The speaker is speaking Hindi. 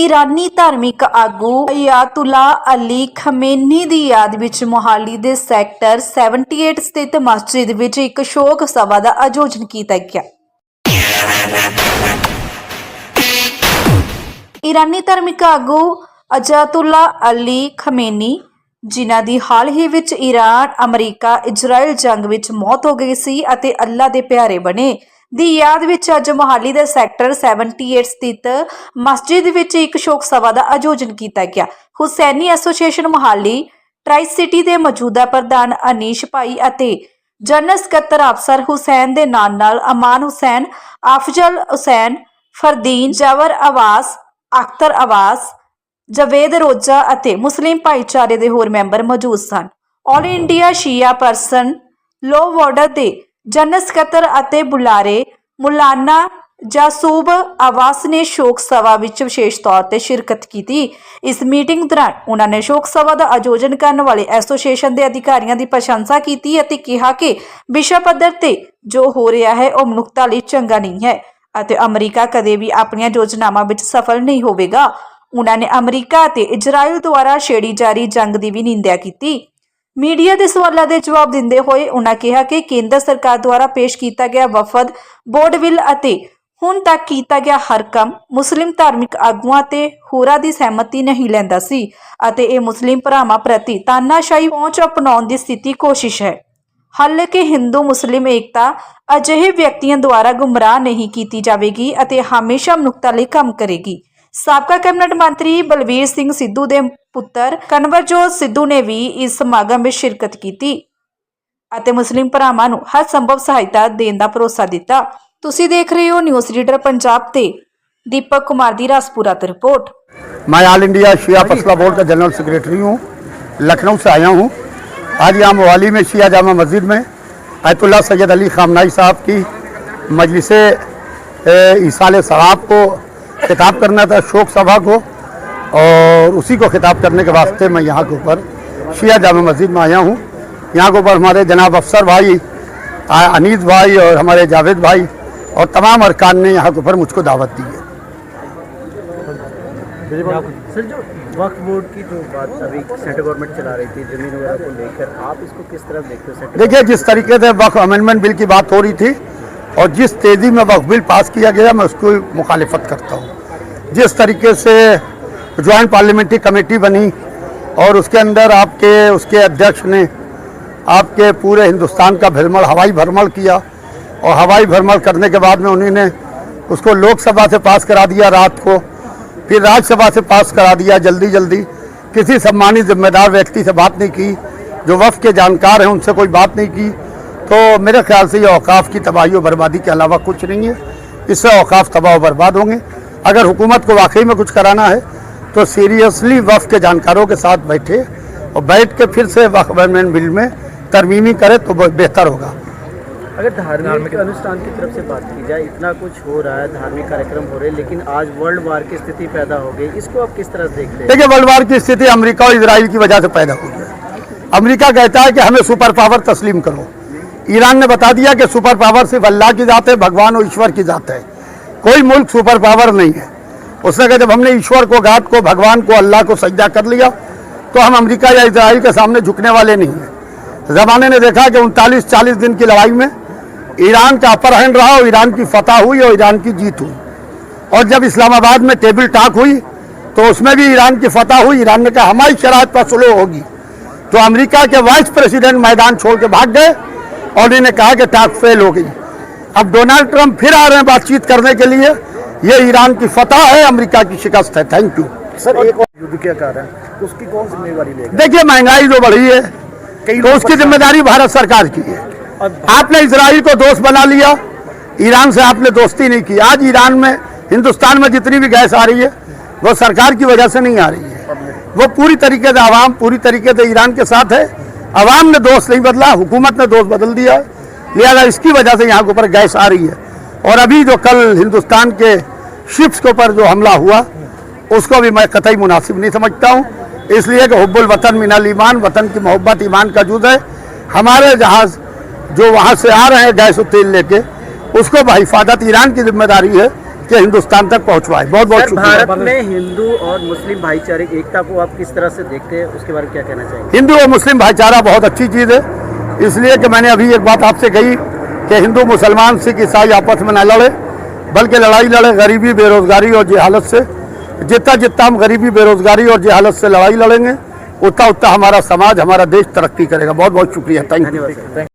ईरानी धार्मिक आगू अयातुल्ला अली खमेनी की याद विच मोहाली के सैक्टर 78 स्थित मस्जिद विच एक शोक सभा का आयोजन किया गया। ईरानी धार्मिक आगू अयातुल्ला अली खमेनी जिन्हां दी हाल ही विच ईरान अमरीका इजराइल जंग विच मौत हो गई सी अते अल्लाह दे प्यारे बने दी याद विच अज मोहाली दे सैक्टर 78 स्थित मस्जिद विच एक शोक सभा का आयोजन किया गया। Husaini association Mohali tricity के मौजूदा प्रधान अनीश भाई अते जनरल सकत्तर अफसर हुसैन दे नाल अमान हुसैन, अफजल हुसैन, फरदीन जवर आवास, अख्तर आवास, जवेद रोजा अते मुस्लिम भाईचारे के होर मैंबर मौजूद सन। ऑल इंडिया शिया पर्सन लो बॉर्डर के जनरल सकत्तर अते बुलारे मुलाना जासूब आवास ने शोक सभा विच विशेष तौर पर शिरकत की। इस मीटिंग दौरान उन्होंने शोक सभा का आयोजन करने वाले एसोसीएशन के अधिकारियों की प्रशंसा की अते कहा कि विश्व पद्धर ते जो हो रहा है वह मनुखता लई चंगा नहीं है अते अमरीका कदे भी अपन योजनावां विच सफल नहीं होवेगा। उन्होंने अमरीका अते इजराइल द्वारा छेड़ी जारी जंग की भी निंदा की। मीडिया के सवालों के जवाब देंदे होए उन्होंने कहा कि केंद्र सरकार द्वारा पेश किया गया वफद बोर्ड बिल अते हुण तक किया गया हर काम मुस्लिम धार्मिक आगुआं ते होरां दी सहमति नहीं लैंदा सी अते इह मुस्लिम भरावां प्रति तानाशाही पहुंच अपनाउण दी स्थिति कोशिश है। हालांकि हिंदू मुस्लिम एकता अजिहे व्यक्तियों द्वारा गुमराह नहीं की जाएगी अते हमेशा मनुखता लई काम करेगी। साबका कैबिनेट मंत्री बलवीर सिंह सिद्धू के पुत्र कनवरजोत सिद्धू ने भी इस समागम में शिरकत की अते मुस्लिम भरावां नूं हर संभव सहायता देने का भरोसा दिता। तुसीं देख रहे हो न्यूज़ रीडर पंजाब ते दीपक कुमार दी राजपुरा की रिपोर्ट। मैं ऑल इंडिया शिया फसला बोर्ड का जनरल सेक्रेटरी हूँ, लखनऊ से आया हूँ। आज यहाँ मोहाली में शिया जामा मस्जिद में अयातुल्ला सैयद अली खamenei साहब की मजलिस ईसाल सवाब को खिताब करना था, शोक सभा को, और उसी को खिताब करने के वास्ते मैं यहाँ के ऊपर शिया जामा मस्जिद में आया हूँ। यहाँ के ऊपर हमारे जनाब अफसर भाई, अनीस भाई और हमारे जावेद भाई और तमाम अरकान ने यहाँ के ऊपर मुझको दावत दी है। सर, जो वक्फ बोर्ड की जो बात अभी सेंट्रल गवर्नमेंट चला रही थी जमीन वगैरह को लेकर, आप इसको किस तरह देखते हो? देखिए, जिस तरीके से वक्फ अमेंडमेंट बिल की बात हो रही थी और जिस तेज़ी में वक्फ बिल पास किया गया, मैं उसको मुखालिफत करता हूँ। जिस तरीके से ज्वाइंट पार्लियामेंट्री कमेटी बनी और उसके अंदर उसके अध्यक्ष ने आपके पूरे हिंदुस्तान का भ्रमण, हवाई भ्रमण किया और हवाई भ्रमण करने के बाद में उन्होंने उसको लोकसभा से पास करा दिया रात को, फिर राज्यसभा से पास करा दिया जल्दी। किसी सम्मानित जिम्मेदार व्यक्ति से बात नहीं की, जो वक्फ के जानकार हैं उनसे कोई बात नहीं की। तो मेरे ख्याल से ये औकाफ की तबाही और बर्बादी के अलावा कुछ नहीं है। इससे औकाफ तबाह और बर्बाद होंगे। अगर हुकूमत को वाकई में कुछ कराना है तो सीरियसली वक्फ के जानकारों के साथ बैठे और बैठ के फिर से वक्फ अमेंडमेंट बिल में तरमीमी करे तो बेहतर होगा। अगर धार्मिक अनुष्ठान की तरफ से बात की जाए, इतना कुछ हो रहा है, धार्मिक कार्यक्रम हो रहे हैं, लेकिन आज वर्ल्ड वार की स्थिति पैदा हो गई, इसको आप किस तरह देखते हैं? देखिए, वर्ल्ड वार की स्थिति अमेरिका और इजराइल की वजह से पैदा हुई है। अमेरिका कहता है कि हमें सुपर पावर तस्लीम करो। ईरान ने बता दिया कि सुपर पावर सिर्फ अल्लाह की जात है, भगवान और ईश्वर की जात है, कोई मुल्क सुपर पावर नहीं है। उसने कहा जब हमने ईश्वर को, गात को, भगवान को, अल्लाह को सजदा कर लिया तो हम अमेरिका या इजराइल के सामने झुकने वाले नहीं हैं। ज़माने ने देखा कि 39-40 दिन की लड़ाई में ईरान का अपर हैंड रहा और ईरान की फतह हुई और ईरान की जीत हुई। और जब इस्लामाबाद में टेबल टॉक हुई तो उसमें भी ईरान की फतह हुई। ईरान ने कहा हमारी शराइत पर सुलह होगी। तो अमेरिका के वाइस प्रेसिडेंट मैदान छोड़ के भाग गए और इन्हें कहा कि टॉक फेल हो गई। अब डोनाल्ड ट्रंप फिर आ रहे हैं बातचीत करने के लिए। ये ईरान की फतह है, अमेरिका की शिकस्त है। Thank you. सर, एक युद्ध के कारण उसकी कौन जिम्मेदारी लेगा? देखिए, महंगाई जो बढ़ी है तो उसकी जिम्मेदारी भारत सरकार की है। आपने इजराइल को दोस्त बना लिया, ईरान से आपने दोस्ती नहीं की। आज ईरान में, हिंदुस्तान में जितनी भी गैस आ रही है वो सरकार की वजह से नहीं आ रही है, वो पूरी तरीके से आवाम पूरी तरीके से ईरान के साथ है। आवाम ने दोस्त नहीं बदला, हुकूमत ने दोस्त बदल दिया है। लिहाजा इसकी वजह से यहाँ के ऊपर गैस आ रही है। और अभी जो कल हिंदुस्तान के शिप्स के ऊपर जो हमला हुआ उसको भी मैं कतई मुनासिब नहीं समझता हूँ, इसलिए कि हुब्बुल वतन मिनल ईमान, वतन की मोहब्बत ईमान का जुज़ है। हमारे जहाज़ जो वहाँ से आ रहे हैं गैस और तेल लेके, उसको बहिफाजत ईरान की जिम्मेदारी है के हिंदुस्तान तक पहुंचवाए। बहुत बहुत सर, शुक्रिया। भारत में हिंदू और मुस्लिम भाईचारे एकता को आप किस तरह से देखते हैं, उसके बारे में क्या कहना चाहेंगे? हिंदू और मुस्लिम भाईचारा बहुत अच्छी चीज़ है, इसलिए कि मैंने अभी एक बात आपसे कही कि हिंदू मुसलमान सिख ईसाई आपस में न लड़े, बल्कि लड़ाई लड़े गरीबी बेरोजगारी और जहालत से। जितना जितना हम गरीबी बेरोजगारी और जहालत से लड़ाई लड़ेंगे, उतना उतना हमारा समाज हमारा देश तरक्की करेगा। बहुत बहुत शुक्रिया। Thank you. धन्यवाद सर।